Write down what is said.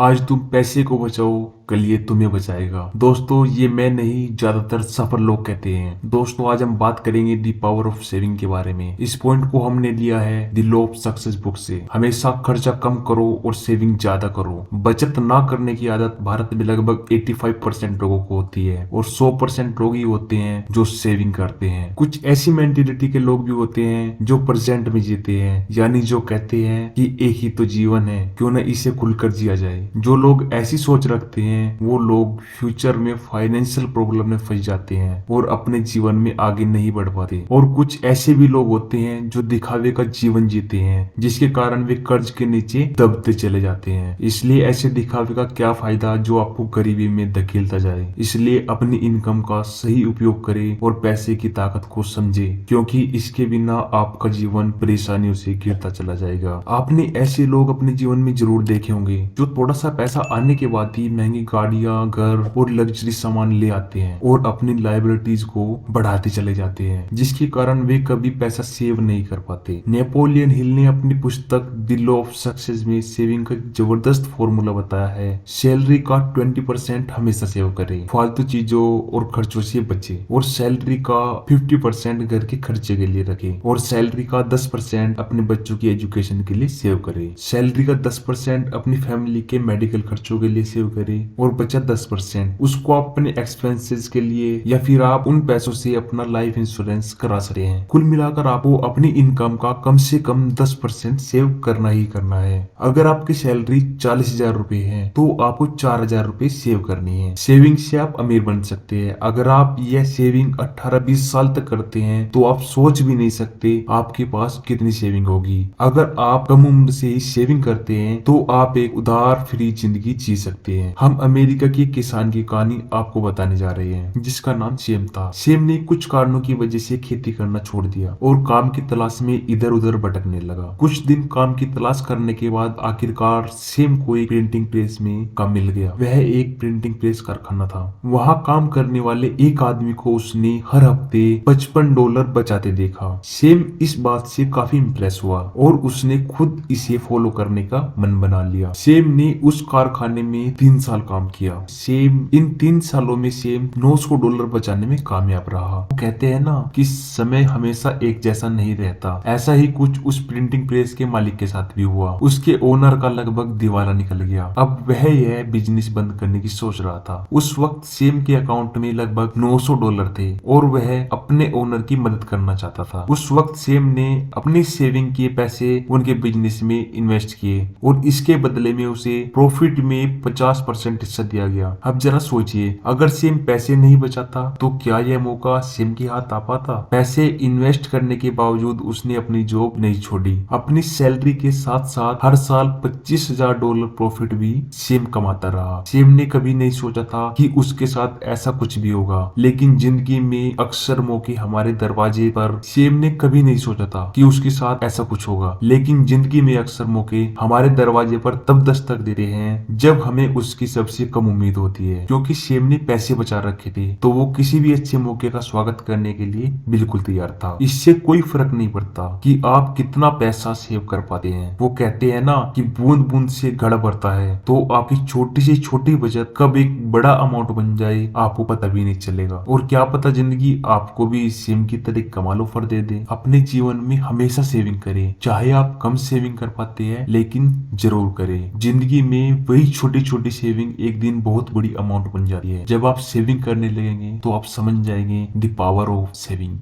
आज तुम पैसे को बचाओ, कल ये तुम्हें बचाएगा। दोस्तों, ये मैं नहीं, ज्यादातर सफल लोग कहते हैं। दोस्तों, आज हम बात करेंगे दी पावर ऑफ सेविंग के बारे में। इस पॉइंट को हमने लिया है the law of success book से। हमेशा खर्चा कम करो और सेविंग ज्यादा करो। बचत ना करने की आदत भारत में लगभग 85% लोगों को होती है और 100% लोग ही होते हैं जो सेविंग करते हैं। कुछ ऐसी मेंटेलिटी के लोग भी होते हैं जो प्रेजेंट में जीते हैं, यानी जो कहते हैं कि एक ही तो जीवन है, क्यों न इसे खुलकर जिया जाए। जो लोग ऐसी सोच रखते हैं वो लोग फ्यूचर में फाइनेंशियल प्रॉब्लम में फंस जाते हैं और अपने जीवन में आगे नहीं बढ़ पाते। और कुछ ऐसे भी लोग होते हैं जो दिखावे का जीवन जीते हैं, जिसके कारण वे कर्ज के नीचे दबते चले जाते हैं। इसलिए ऐसे दिखावे का क्या फायदा जो आपको गरीबी में धकेलता जाए। इसलिए अपनी इनकम का सही उपयोग करें और पैसे की ताकत को समझे, क्योंकि इसके बिना आपका जीवन परेशानियों से घिरता चला जाएगा। आपने ऐसे लोग अपने जीवन में जरूर देखे होंगे जो थोड़ा सा पैसा आने के बाद ही महंगी गाड़ियां, घर और लग्जरी सामान ले आते हैं और अपनी लायबिलिटीज को बढ़ाते चले जाते हैं, जिसके कारण वे कभी पैसा सेव नहीं कर पाते। नेपोलियन हिल ने अपनी पुस्तक द लॉ ऑफ सक्सेस में सेविंग का जबरदस्त फॉर्मूला बताया है। सैलरी का 20% हमेशा सेव करें, फालतू चीजों और खर्चों से बचे, और सैलरी का 50% घर के खर्चे के लिए रखें, और सैलरी का 10% अपने बच्चों की एजुकेशन के लिए सेव करें। सैलरी का 10% अपनी फैमिली के मेडिकल खर्चों के लिए सेव करें और बचा 10% उसको अपने एक्सपेंसेस के लिए, या फिर आप उन पैसों से अपना लाइफ इंश्योरेंस करा सकते हैं। कुल मिलाकर आपको अपनी इनकम का कम से कम 10% सेव करना ही करना है। अगर आपकी सैलरी 40,000 रुपए है तो आपको 4,000 रुपए सेव करनी है। सेविंग से आप अमीर बन सकते हैं। अगर आप यह सेविंग 18-20 साल तक करते हैं तो आप सोच भी नहीं सकते आपके पास कितनी सेविंग होगी। अगर आप कम उम्र से ही सेविंग करते हैं तो आप एक उदार फ्री जिंदगी जी सकते हैं। हम अमेरिका की किसान की कहानी आपको बताने जा रहे हैं, जिसका नाम सेम था। सेम ने कुछ कारणों की वजह से खेती करना छोड़ दिया और काम की तलाश में इधर उधर भटकने लगा। कुछ दिन काम की तलाश करने के बाद आखिरकार सेम को एक प्रिंटिंग प्रेस में काम मिल गया। वह एक प्रिंटिंग प्रेस कारखाना था। वहाँ काम करने वाले एक आदमी को उसने हर हफ्ते $55 बचाते देखा। सेम इस बात से काफी इम्प्रेस हुआ और उसने खुद इसे फॉलो करने का मन बना लिया। सेम ने उस कारखाने में 3 साल काम किया। सेम इन 3 सालों में सेम $900 बचाने में कामयाब रहा। वो कहते हैं ना कि समय हमेशा एक जैसा नहीं रहता। ऐसा ही कुछ उस प्रिंटिंग प्रेस के मालिक के साथ भी हुआ। उसके ओनर का लगभग दिवाला निकल गया। अब वह यह बिजनेस बंद करने की सोच रहा था। उस वक्त सेम के अकाउंट में लगभग $900 थे और वह अपने ओनर की मदद करना चाहता था। उस वक्त सेम ने अपनी सेविंग किए पैसे उनके बिजनेस में इन्वेस्ट किए और इसके बदले में उसे प्रॉफिट में 50% हिस्सा दिया गया। अब जरा सोचिए, अगर सेम पैसे नहीं बचाता तो क्या यह मौका सेम के हाथ आ पाता? पैसे इन्वेस्ट करने के बावजूद उसने अपनी जॉब नहीं छोड़ी। अपनी सैलरी के साथ साथ हर साल $25,000 प्रॉफिट भी सेम कमाता रहा। सेम ने कभी नहीं सोचा था कि उसके साथ ऐसा कुछ भी होगा, लेकिन जिंदगी में अक्सर मौके हमारे दरवाजे पर। सेम ने कभी नहीं सोचा था कि उसके साथ ऐसा कुछ होगा, लेकिन जिंदगी में अक्सर मौके हमारे दरवाजे पर तब दस्तक देते हैं जब हमें उसकी सबसे कम उम्मीद होती है। क्योंकि सेम ने पैसे बचा रखे थे तो वो किसी भी अच्छे मौके का स्वागत करने के लिए बिल्कुल तैयार था। इससे कोई फर्क नहीं पड़ता कि आप कितना पैसा सेव कर पाते हैं। वो कहते हैं ना कि बूंद बूंद से घड़ा भरता है, तो आपकी छोटी से छोटी बचत कब एक बड़ा अमाउंट बन जाए आपको पता भी नहीं चलेगा। और क्या पता जिंदगी आपको भी सेम की तरह कमाल ऑफर दे दे। अपने जीवन में हमेशा सेविंग करें, चाहे आप कम सेविंग कर पाते हैं, लेकिन जरूर करें। जिंदगी में वही छोटी छोटी सेविंग एक दिन बहुत बड़ी अमाउंट बन जाती है। जब आप सेविंग करने लगेंगे तो आप समझ जाएंगे द पावर ऑफ सेविंग।